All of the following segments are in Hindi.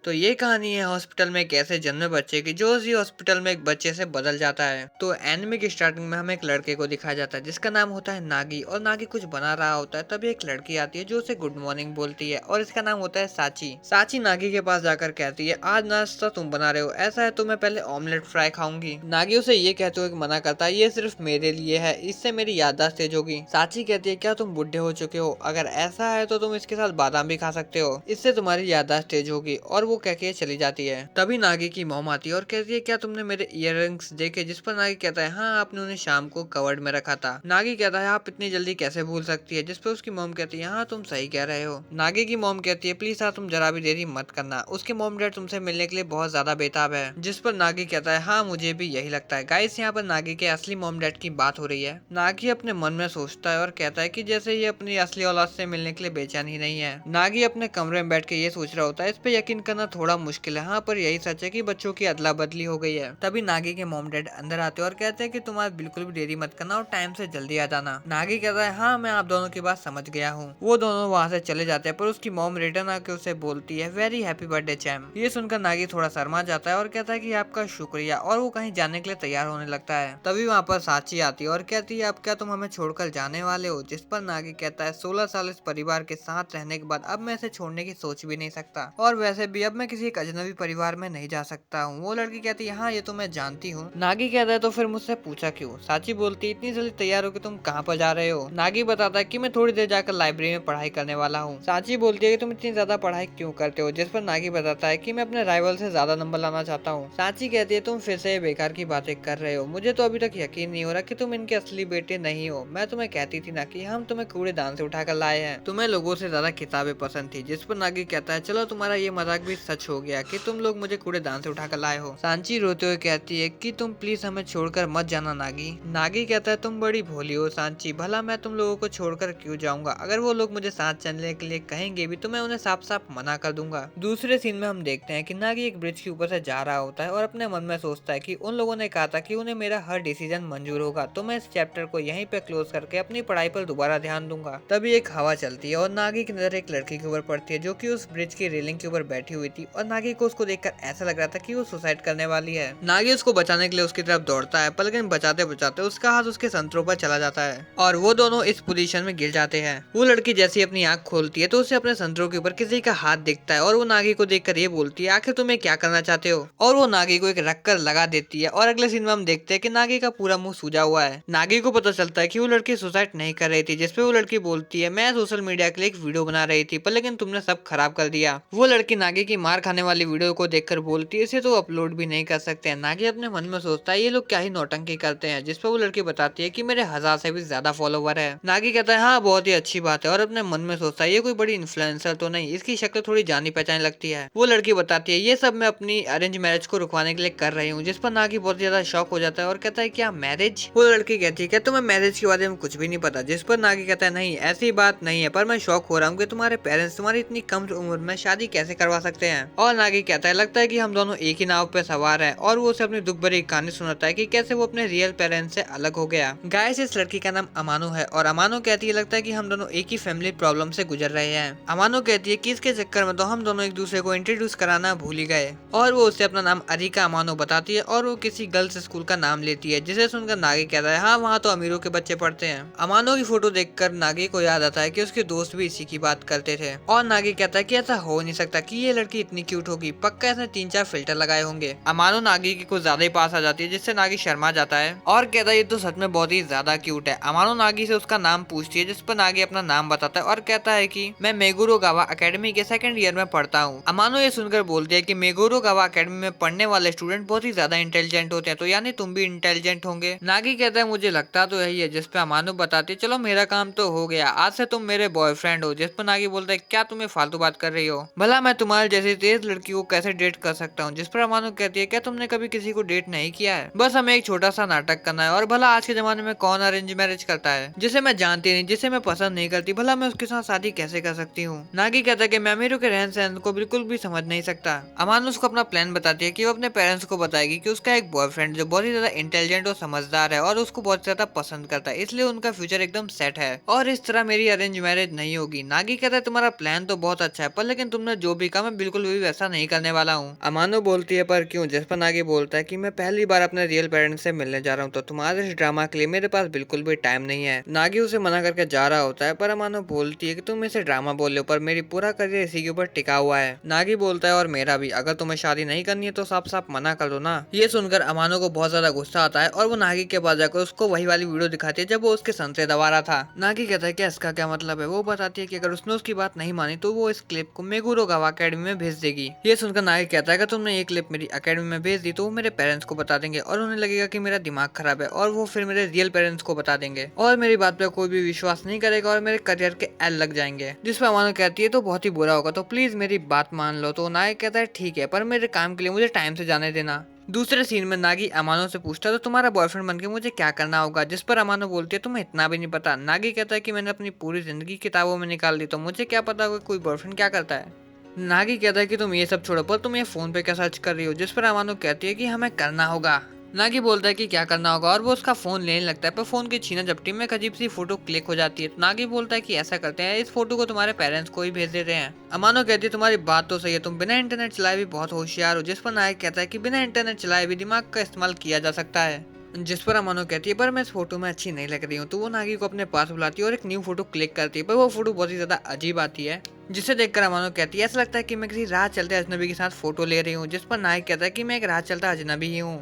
तो ये कहानी है हॉस्पिटल में एक ऐसे जन्मे बच्चे की जो उसी हॉस्पिटल में एक बच्चे से बदल जाता है। तो एनिमे की स्टार्टिंग में हमें एक लड़के को दिखाया जाता है जिसका नाम होता है नागी, और नागी कुछ बना रहा होता है। तभी एक लड़की आती है जो उसे गुड मॉर्निंग बोलती है और इसका नाम होता है साची। साची नागी के पास जाकर कहती है आज नाश्ता तुम बना रहे हो, ऐसा है तो मैं पहले ऑमलेट फ्राई खाऊंगी। नागी उसे ये कहते हुए मना करता है ये सिर्फ मेरे लिए है, इससे मेरी याददाश्त तेज होगी। साची कहती है क्या तुम बुढ़े हो चुके हो, अगर ऐसा है तो तुम इसके साथ बादाम भी खा सकते हो, इससे तुम्हारी याददाश्त तेज होगी। और वो कह के चली जाती है। तभी नागी की मॉम आती है और कहती है क्या तुमने मेरे इयररिंग्स देखे, जिस पर नागी कहता है हाँ आपने उन्हें शाम को कवर्ड में रखा था। नागी कहता है आप इतनी जल्दी कैसे भूल सकती है, जिस पर उसकी मॉम कहती है हाँ तुम सही कह रहे हो। नागी की मॉम कहती है प्लीज हाँ तुम जरा भी देरी मत करना, उसके मॉम डैड तुमसे मिलने के लिए बहुत ज्यादा बेताब है। जिस पर नागी कहता है हाँ मुझे भी यही लगता है। गाइस यहाँ पर नागी के असली मॉम डैड की बात हो रही है। नागी अपने मन में सोचता है और कहता है कि जैसे ये अपनी असली औलाद से मिलने के लिए बेचैन ही नहीं है। नागी अपने कमरे में बैठ के ये सोच रहा होता है इस पे यकीन करना थोड़ा मुश्किल है, हाँ पर यही सच है कि बच्चों की अदला बदली हो गई है। तभी नागी के मॉम डैड अंदर आते हैं और कहते हैं कि तुम आज बिल्कुल भी देरी मत करना और टाइम से जल्दी आ जाना। नागी कहता है हाँ मैं आप दोनों की बात समझ गया हूँ। वो दोनों वहाँ से चले जाते हैं पर उसकी मॉम रिटर्न आके उसे बोलती है वेरी हैप्पी बर्थडे चैम। ये सुनकर नागी थोड़ा शर्मा जाता है और कहता है कि आपका शुक्रिया, और वो कहीं जाने के लिए तैयार होने लगता है। तभी वहाँ पर साची आती है और कहती है अब क्या तुम हमें छोड़कर जाने वाले हो। जिस पर नागी कहता है 16 साल इस परिवार के साथ रहने के बाद अब मैं इसे छोड़ने की सोच भी नहीं सकता, और वैसे भी अब मैं किसी एक अजनबी परिवार में नहीं जा सकता हूँ। वो लड़की कहती है हाँ ये तो मैं जानती हूँ। नागी कहता है तो फिर मुझसे पूछा क्यों। साची बोलती है इतनी जल्दी तैयार हो कि तुम कहाँ पर जा रहे हो। नागी बताता है कि मैं थोड़ी देर जाकर लाइब्रेरी में पढ़ाई करने वाला हूँ। साची बोलती है कि तुम इतनी ज्यादा पढ़ाई क्यों करते हो। जिस पर नागी बताता है कि मैं अपने राइवल से ज्यादा नंबर लाना चाहता हूँ। साची कहती है तुम फिर से बेकार की बातें कर रहे हो, मुझे तो अभी तक यकीन नहीं हो रहा कि तुम इनके असली बेटे नहीं हो। मैं तुम्हें कहती थी ना कि हम तुम्हें कूड़ेदान से उठाकर लाए हैं, तुम्हें लोगों से ज्यादा किताबें पसंद थी। जिस पर नागी कहता है चलो तुम्हारा ये मजाक भी सच हो गया कि तुम लोग मुझे कूड़ेदान से उठाकर लाए हो। सांची रोते हुए कहती है कि तुम प्लीज हमें छोड़कर मत जाना नागी। नागी कहता है तुम बड़ी भोली हो सांची, भला मैं तुम लोगों को छोड़कर क्यों जाऊंगा, अगर वो लोग मुझे साथ चलने के लिए कहेंगे भी तो मैं उन्हें साफ साफ मना कर दूंगा। दूसरे सीन में हम देखते हैं कि नागी एक ब्रिज के ऊपर से जा रहा होता है और अपने मन में सोचता है कि उन लोगों ने कहा था कि उन्हें मेरा हर डिसीजन मंजूर होगा, तो मैं इस चैप्टर को यहीं पे क्लोज करके अपनी पढ़ाई पर दोबारा ध्यान दूंगा। तभी एक हवा चलती है और नागी की नजर एक लड़की के ऊपर पड़ती है जो कि उस ब्रिज की रेलिंग के ऊपर बैठी हुई थी, और नागी को उसको देखकर ऐसा लग रहा था कि वो सुसाइड करने वाली है। नागी उसको बचाने के लिए उसकी तरफ दौड़ता है पर लेकिन बचाते बचाते उसका हाथ उसके संतरों पर चला जाता है और वो दोनों इस पोजीशन में गिर जाते हैं। वो लड़की जैसी अपनी आंख खोलती है तो उसे अपने संतरों के ऊपर किसी का हाथ दिखता है और वो नागी को देखकर ये बोलती है आखिर तुम्हें क्या करना चाहते हो, और वो नागी को एक रखकर लगा देती है। और अगले सीन में हम देखते हैं कि नागी का पूरा मुंह सूजा हुआ है। नागी को पता चलता है कि वो लड़की सुसाइड नहीं कर रही थी, जिसपे वो लड़की बोलती है मैं सोशल मीडिया के लिए एक वीडियो बना रही थी पर लेकिन तुमने सब खराब कर दिया। वो लड़की नागी की मार खाने वाली वीडियो को देखकर बोलती है इसे तो अपलोड भी नहीं कर सकते। नागी अपने मन में सोचता है ये लोग क्या ही नौटंकी करते हैं। जिसपे वो लड़की बताती है कि मेरे 1000 से भी ज्यादा फॉलोवर है। नागी कहता है हाँ बहुत ही अच्छी बात है, और अपने मन में सोचता है ये कोई बड़ी इन्फ्लुएंसर तो नहीं, इसकी शक्ल थोड़ी जानी पहचानी लगती है। वो लड़की बताती है ये सब मैं अपनी अरेंज मैरिज को रुकवाने के लिए कर रही हूँ। जिस पर नागी बहुत ज्यादा शॉक हो जाता है और कहता है क्या मैरिज। वो लड़की कहती है क्या तुम्हें मैरिज के बारे में कुछ भी नहीं पता। जिस पर नागी कहता है नहीं ऐसी बात नहीं है, पर मैं शौक हो रहा हूँ कि तुम्हारे पेरेंट्स तुम्हारी इतनी कम उम्र में शादी कैसे करवा सकते हैं। और नागी कहता है लगता है कि हम दोनों एक ही नाव पे सवार हैं, और वो उसे अपनी दुख भरी कहानी सुनाता है कि कैसे वो अपने रियल पेरेंट्स से अलग हो गया। गाइस इस लड़की का नाम अमानो है और अमानो कहती है लगता है कि हम दोनों एक ही फैमिली प्रॉब्लम से गुजर रहे हैं। अमानो कहती है कि इसके चक्कर में तो हम दोनों एक दूसरे को इंट्रोड्यूस कराना भूल ही गए, और वो उसे अपना नाम अरिका अमानो बताती है और वो किसी गर्ल्स स्कूल का नाम लेती है। जिसे सुनकर नागी कहता है हाँ वहाँ तो अमीरों के बच्चे पढ़ते हैं। अमानो की फोटो देखकर नागी को याद आता है कि उसके दोस्त भी इसी की बात करते थे, और नागी कहता है कि ऐसा हो नहीं सकता कि ये लड़की इतनी क्यूट होगी, पक्का इसने 3-4 फिल्टर लगाए होंगे। अमानो नागी के कुछ ज्यादा ही पास आ जाती है जिससे नागी शर्मा जाता है और कहता है ये तो सच में बहुत ही ज्यादा क्यूट है। अमानो नागी से उसका नाम पूछती है जिस पर नागी अपना नाम बताता है और कहता है कि मैं मेगुरो गावा एकेडमी के 2nd ईयर में पढ़ता हूँ। अमानो ये सुनकर बोलती है कि मेगुरो गावा एकेडमी में पढ़ने वाले स्टूडेंट बहुत ही ज्यादा इंटेलिजेंट होते हैं, तो यानी तुम भी इंटेलिजेंट होंगे। नागी कहता है मुझे लगता तो यही है। जिस पे अमानो बताती है चलो मेरा काम तो हो गया, आज से तुम मेरे बॉयफ्रेंड हो। जिस पर नागी बोलता है क्या तुम्हें फालतू बात कर रही हो, भला मैं तुम्हारे जैसी तेज लड़की को कैसे डेट कर सकता हूँ। जिस पर अमानो कहती है क्या तुमने कभी किसी को डेट नहीं किया है, बस हमें एक छोटा सा नाटक करना है, और भला आज के जमाने में कौन अरेंज मैरिज करता है जिसे मैं जानती नहीं, जिसे मैं पसंद नहीं करती, भला मैं उसके साथ शादी कैसे कर सकती हूँ। नागी कहता है कि मैं अमीरों के रहन सहन को बिल्कुल भी समझ नहीं सकता। अमानो उसको अपना प्लान बताती है कि वो अपने पेरेंट्स को बताएगी कि उसका एक बॉयफ्रेंड जो बहुत ही ज्यादा इंटेलिजेंट और समझदार है और उसको बहुत ज्यादा पसंद करता है, इसलिए उनका फ्यूचर एकदम सेट है और इस तरह मेरी अरेंज मैरिज नहीं होगी। नागी कहता है तुम्हारा प्लान तो बहुत अच्छा है पर लेकिन तुमने जो भी कहा मैं बिल्कुल बिल्कुल भी वैसा नहीं करने वाला हूँ। अमानो बोलती है पर क्यों, जिस पर नागी बोलता है कि मैं पहली बार अपने रियल पेरेंट्स से मिलने जा रहा हूँ, तो तुम्हारे इस ड्रामा के लिए मेरे पास बिल्कुल भी टाइम नहीं है। नागी उसे मना करके जा रहा होता है पर अमानो बोलती है कि तुम इसे ड्रामा बोल रहे हो पर मेरी पूरा करियर इसी के ऊपर टिका हुआ है। नागी बोलता है और मेरा भी, अगर तुम्हें शादी नहीं करनी है तो साफ साफ मना कर दो ना। ये सुनकर अमानो को बहुत ज्यादा गुस्सा आता है और वो नागी के पास जाकर उसको वही वाली वीडियो दिखाती है जब वो उसके सन से दबा रहा था। नागी कहता है कि इसका क्या मतलब है। वो बताती है कि अगर उसने उसकी बात नहीं मानी तो वो इस क्लिप को मेगुरो गावा अकेडमी में भेज देगी। ये सुनकर नागी कहता है कि तुमने ये क्लिप मेरी अकेडमी में भेज दी तो वो मेरे पेरेंट्स को बता देंगे और उन्हें लगेगा कि मेरा दिमाग खराब है और वो फिर मेरे रियल पेरेंट्स को बता देंगे और मेरी बात पे कोई भी विश्वास नहीं करेगा और मेरे करियर के एल लग जाएंगे। जिस पर अमानो कहती है तो बहुत ही बुरा होगा, तो प्लीज मेरी बात मान लो। तो नागी कहता है ठीक है, पर मेरे काम के लिए मुझे टाइम से जाने देना। दूसरे सीन में नागी अमानो से पूछता है तो तुम्हारा बॉयफ्रेंड बनके मुझे क्या करना होगा, जिस पर अमानो बोलती है तुम्हें इतना भी नहीं पता। नागी कहता है कि मैंने अपनी पूरी जिंदगी किताबों में निकाल दी तो मुझे क्या पता होगा कोई बॉयफ्रेंड क्या करता है। नागी कहता है कि तुम ये सब छोड़ो, पर तुम ये फोन पे क्या सर्च कर रही हो, जिस पर अमानो कहती है कि हमें करना होगा। नागी बोलता है कि क्या करना होगा और वो उसका फोन लेने लगता है पर फोन की छीना झपटी में एक अजीब सी फोटो क्लिक हो जाती है। नागी बोलता है कि ऐसा करते हैं, इस फोटो को तुम्हारे पेरेंट्स को ही भेज देते हैं। अमानो कहती है तुम्हारी बात तो सही है, तुम बिना इंटरनेट चलाए भी बहुत होशियार हो। जिस पर नागी कहता है कि बिना इंटरनेट चलाए भी दिमाग का इस्तेमाल किया जा सकता है। जिस पर अमानो कहती है पर मैं इस फोटो में अच्छी नहीं लग रही हूँ। तो वो नागी को अपने पास बुलाती है और एक न्यू फोटो क्लिक करती है पर वो फोटो बहुत ही ज्यादा अजीब आती है, जिसे देखकर अमानो कहती है ऐसा लगता है कि मैं किसी राह चलते अजनबी के साथ फोटो ले रही हूँ। जिस पर नागी कहता है कि मैं एक राह चलता अजनबी ही हूँ।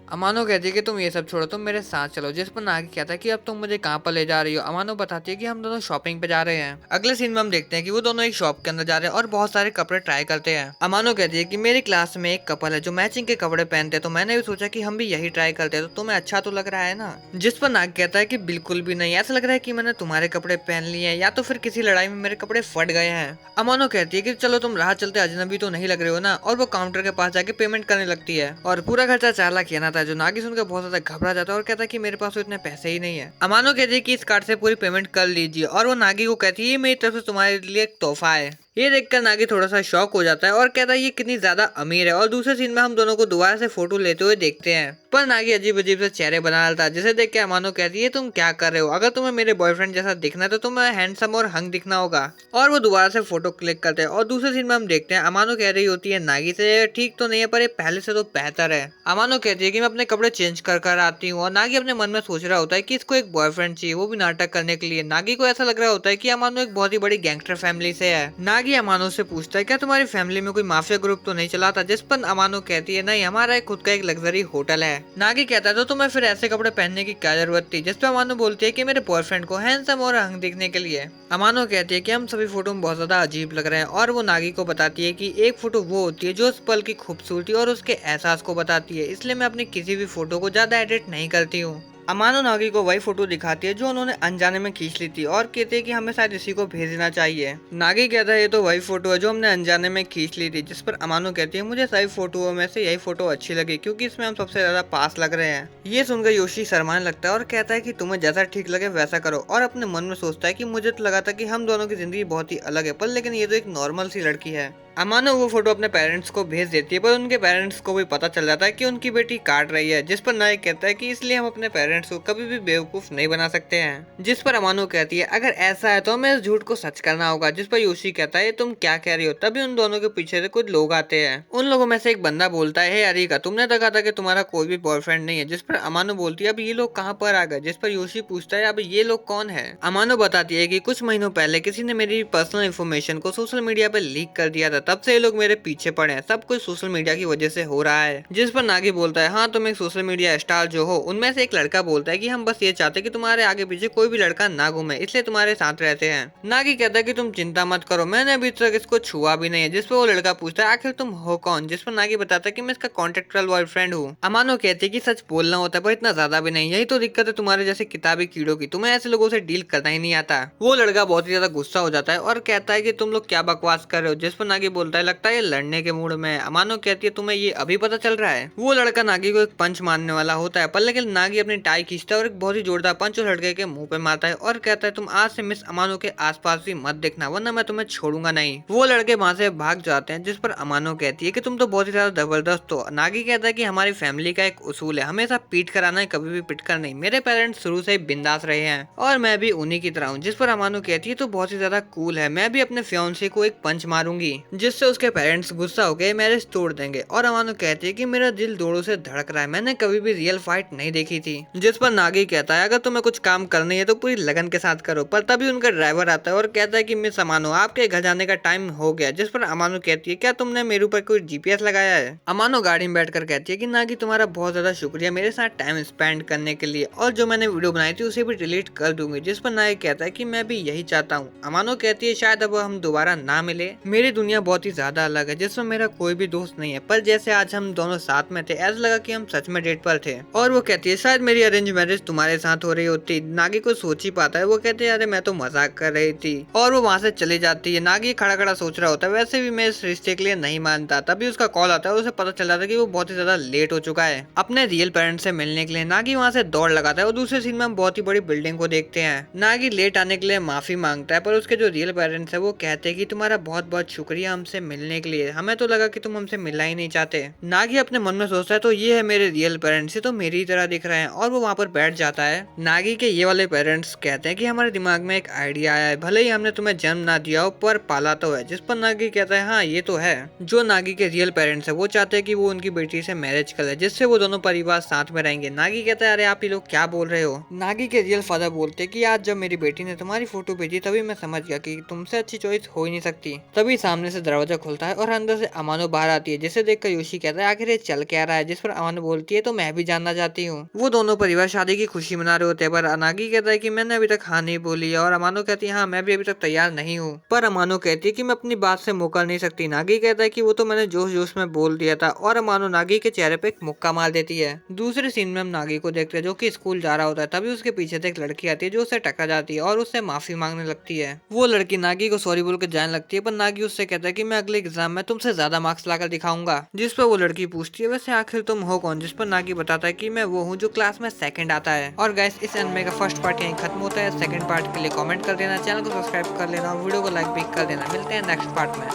अमानो कहती है कि तुम ये सब छोड़ो, तुम मेरे साथ चलो। जिस पर नागी कहता है कि अब तुम मुझे कहाँ पर ले जा रही हो। अमानो बताती है कि हम दोनों शॉपिंग पे जा रहे हैं। अगले सीन में हम देखते हैं कि वो दोनों एक शॉप के अंदर जा रहे हैं और बहुत सारे कपड़े ट्राई करते हैं। अमानो कहती है कि मेरी क्लास में एक कपल है जो मैचिंग के कपड़े पहनते हैं, तो मैंने भी सोचा कि हम भी यही ट्राई करते हैं, तो तुम्हें अच्छा तो लग रहा है ना। जिस पर नाग कहता है कि बिल्कुल भी नहीं, ऐसा लग रहा है कि मैंने तुम्हारे कपड़े पहन लिए हैं या तो फिर किसी लड़ाई में मेरे कपड़े फट गए हैं। अमानो कहती है कि चलो तुम राह चलते अजनबी तो नहीं लग रहे हो ना, और वो काउंटर के पास जाके पेमेंट करने लगती है और पूरा खर्चा 4 लाख कहना था। जो नागी सुनकर बहुत ज्यादा घबरा जाता है और कहता है कि मेरे पास तो इतने पैसे ही नहीं है। अमानो कहती है कि इस कार्ड से पूरी पेमेंट कर लीजिए और वो नागी को कहती है ये मेरी तरफ से तुम्हारे लिए एक तोहफा है। ये देखकर नागी थोड़ा सा शॉक हो जाता है और कहता है ये कितनी ज्यादा अमीर है। और दूसरे सीन में हम दोनों को दोबारा से फोटो लेते हुए देखते हैं पर नागी अजीब अजीब से चेहरे बना रहा था, जिसे देख के अमानो कहती है तुम क्या कर रहे हो, अगर तुम्हें मेरे बॉयफ्रेंड जैसा दिखना है तो तुम्हें हैंडसम और हंग दिखना होगा। और वो दोबारा से फोटो क्लिक करते हैं और दूसरे सीन में हम देखते हैं अमानो कह रही होती है नागी से ठीक तो नहीं है पर ये पहले से तो बेहतर है। अमानो कहती है कि मैं अपने कपड़े चेंज कर आती हूँ और नागी अपने मन में सोच रहा होता है कि इसको एक बॉयफ्रेंड चाहिए, वो भी नाटक करने के लिए। नागी को ऐसा लग रहा होता है कि अमानो एक बहुत ही बड़ी गैंगस्टर फैमिली से है। नागी अमानो से पूछता है क्या तुम्हारी फैमिली में कोई माफिया ग्रुप तो नहीं चलाता, जिस पर अमानो कहती है नहीं, हमारा खुद का एक लग्जरी होटल है। नागी कहता है तो तुम्हें फिर ऐसे कपड़े पहनने की क्या जरूरत थी, जिस पर अमानो बोलती है कि मेरे बॉयफ्रेंड को हैंडसम और हंग दिखने के लिए। अमानो कहती है कि हम सभी फोटो में बहुत ज्यादा अजीब लग रहे हैं और वो नागी को बताती है कि एक फोटो वो होती है जो उस पल की खूबसूरती और उसके एहसास को बताती है, इसलिए मैं अपनी किसी भी फोटो को ज्यादा एडिट नहीं करती हूँ। अमानो नागी को वही फोटो दिखाती है जो उन्होंने अनजाने में खींच ली थी और कहते हैं कि हमें शायद इसी को भेजना चाहिए। नागी कहता है ये तो वही फोटो है जो हमने अनजाने में खींच ली थी, जिस पर अमानो कहती है मुझे सभी फोटोओं में से यही फोटो अच्छी लगी क्योंकि इसमें हम सबसे ज्यादा पास लग रहे हैं। ये सुनकर योशी शर्माने लगता है और कहता है कि तुम्हें जैसा ठीक लगे वैसा करो, और अपने मन में सोचता है कि मुझे तो लगा था कि हम दोनों की जिंदगी बहुत ही अलग है, पर लेकिन ये तो एक नॉर्मल सी लड़की है। अमानो वो फोटो अपने पेरेंट्स को भेज देती है पर उनके पेरेंट्स को भी पता चल जाता है कि उनकी बेटी काट रही है, जिस पर नायक कहता है कि इसलिए हम अपने पेरेंट्स को कभी भी बेवकूफ नहीं बना सकते हैं। जिस पर अमानो कहती है अगर ऐसा है तो हमें इस झूठ को सच करना होगा, जिस पर योशी कहता है तुम क्या कह रही हो। तभी उन दोनों के पीछे से कुछ लोग आते हैं। उन लोगों में से एक बंदा बोलता है हे अरिका, तुमने तो कहा था कि तुम्हारा कोई भी बॉयफ्रेंड नहीं है, जिस पर अमानो बोलती है अब ये लोग कहाँ पर आ गए, जिस पर योशी पूछता है अब ये लोग कौन है। अमानो बताती है कि कुछ महीनों पहले किसी ने मेरी पर्सनल इन्फॉर्मेशन को सोशल मीडिया पर लीक कर दिया था, तब से ये लोग मेरे पीछे पड़े हैं, सब कुछ सोशल मीडिया की वजह से हो रहा है। जिस पर नागी बोलता है हाँ तुम एक सोशल मीडिया स्टार जो हो। उनमें से एक लड़का बोलता है कि हम बस ये चाहते कि तुम्हारे आगे पीछे कोई भी लड़का ना घूमे, इसलिए तुम्हारे साथ रहते हैं। नागी कहता है कि तुम चिंता मत करो, मैंने अभी तक इसको छुआ भी नहीं है। जिस पर वो लड़का पूछता है आखिर तुम हो कौन, जिस पर नागी बताता है कि मैं इसका कॉन्ट्रेक्चुअल बॉयफ्रेंड हूँ। अमानो कहती है कि सच बोलना होता है पर इतना ज्यादा भी नहीं, यही तो दिक्कत है तुम्हारे जैसे किताबी कीड़ों की, तुम्हें ऐसे लोगों से डील करना ही नहीं आता। वो लड़का बहुत ही ज्यादा गुस्सा हो जाता है और कहता है कि तुम लोग क्या बकवास कर रहे हो। जिस पर नागी बोलता है लगता है ये लड़ने के मूड में। अमानो कहती है तुम्हें ये अभी पता चल रहा है। वो लड़का नागी को एक पंच मारने वाला होता है पर लेकिन नागी अपनी टाई खींचता है और एक बहुत ही जोरदार पंच उस लड़के के मुंह पे मारता है और कहता है तुम आज से मिस अमानो के आसपास भी मत देखना वरना मैं तुम्हें छोड़ूंगा नहीं। वो लड़के वहां से भाग जाते हैं, जिस पर अमानो कहती है कि तुम तो बहुत ही ज्यादा जबरदस्त हो। नागी कहता है कि हमारी फैमिली का एक उसूल है, हमेशा पीट कर आना है, कभी भी पिट कर नहीं। मेरे पेरेंट्स शुरू से ही बिंदास रहे हैं और मैं भी उन्हीं की तरह हूँ। जिस पर अमानो कहती है तो बहुत ही ज्यादा कूल है, मैं भी अपने फियांसे को एक पंच मारूंगी। जिससे उसके पेरेंट्स गुस्सा होकर मैरिज तोड़ देंगे और अमानो कहती है कि मेरा दिल जोरों से धड़क रहा है, मैंने कभी भी रियल फाइट नहीं देखी थी। जिस पर नागी कहता है अगर तुम्हें कुछ काम करनी है तो पूरी लगन के साथ करो। पर तभी उनका ड्राइवर आता है और कहता है कि मिस अमानो आपके घर जाने का टाइम हो गया। जिस पर अमानो कहती है क्या तुमने मेरे ऊपर कोई जीपीएस लगाया है। अमानो गाड़ी में बैठकर कहती है कि नागी तुम्हारा बहुत ज्यादा शुक्रिया मेरे साथ टाइम स्पेंड करने के लिए, और जो मैंने वीडियो बनाई थी उसे भी डिलीट कर दूंगी। जिस पर नागी कहता है कि मैं भी यही चाहता हूँ। अमानो कहती है शायद अब हम दोबारा ना मिले, मेरी दुनिया बहुत ही ज्यादा अलग है जिसमें मेरा कोई भी दोस्त नहीं है, पर जैसे आज हम दोनों साथ में थे ऐसा लगा कि हम सच में डेट पर थे। और वो कहती है शायद मेरी अरेंज मैरिज तुम्हारे साथ हो रही होती। नागी को सोच ही पाता है, वो कहते हैं अरे मैं तो मजाक कर रही थी, और वो वहाँ से चली जाती है। नागी खड़ा खड़ा सोच रहा होता है वैसे भी मैं इस रिश्ते के लिए नहीं मानता। तभी उसका कॉल आता है, उसे पता चल जाता है कि वो बहुत ही ज्यादा लेट हो चुका है अपने रियल पेरेंट्स से मिलने के लिए। नागी वहाँ से दौड़ लगाता है और दूसरे सीन में हम बहुत ही बड़ी बिल्डिंग को देखते हैं। नागी लेट आने के लिए माफी मांगता है, पर उसके जो रियल पेरेंट्स है वो कहते हैं कि तुम्हारा बहुत बहुत शुक्रिया हमसे मिलने के लिए, हमें तो लगा कि तुम हमसे मिलना ही नहीं चाहते। नागी अपने मन में सोचता है तो ये है मेरे रियल पेरेंट्स, ये तो मेरी तरह दिख रहे हैं, और वो वहाँ पर बैठ जाता है। नागी के ये वाले पेरेंट्स कहते हैं कि हमारे दिमाग में एक आइडिया आया है, भले ही हमने तुम्हें जन्म ना दिया हो पर पाला तो है। जिस पर नागी कहता है हाँ ये तो है। जो नागी के रियल पेरेंट्स है वो चाहते हैं कि वो उनकी बेटी से मैरिज करे जिससे वो दोनों परिवार साथ में रहेंगे। नागी कहता है अरे आप ये लोग क्या बोल रहे हो। नागी के रियल फादर बोलते हैं कि आज जब मेरी बेटी ने तुम्हारी फोटो भेजी तभी मैं समझ गया कि तुमसे अच्छी चॉइस हो ही नहीं सकती। तभी सामने से दरवाजा खुलता है और अंदर से अमानो बाहर आती है, जिसे देखकर योशी कहता है आखिर ये चल क्या रहा है। जिस पर अमानो बोलती है तो मैं भी जानना चाहती हूँ। वो दोनों परिवार शादी की खुशी मना रहे होते हैं, पर नागी कहता है कि मैंने अभी तक हाँ नहीं बोली है, और अमानो कहती है हाँ मैं भी अभी तक तैयार नहीं हूँ। पर अमानो कहती है कि मैं अपनी बात से मुकर नहीं सकती। नागी कहता है कि वो तो मैंने जोश जोश में बोल दिया था, और अमानो नागी के चेहरे पे एक मुक्का मार देती है। दूसरे सीन में हम नागी को देखते हैं जो कि स्कूल जा रहा होता है। तभी उसके पीछे से एक लड़की आती है जो उससे टकरा जाती है और उससे माफी मांगने लगती है। वो लड़की नागी को सॉरी बोल के जाने लगती है, पर नागी उससे कहता है कि मैं अगले एग्जाम में तुमसे ज्यादा मार्क्स लाकर दिखाऊंगा। जिस पर वो लड़की पूछती है वैसे आखिर तुम हो कौन। जिस पर नागी बताता है कि मैं वो हूँ जो क्लास में सेकंड आता है। और गाइस इस एनिमे का फर्स्ट पार्ट यहीं खत्म होता है। सेकंड पार्ट के लिए कमेंट कर देना, चैनल को सब्सक्राइब कर लेना और वीडियो को लाइक भी कर देना। मिलते हैं नेक्स्ट पार्ट में।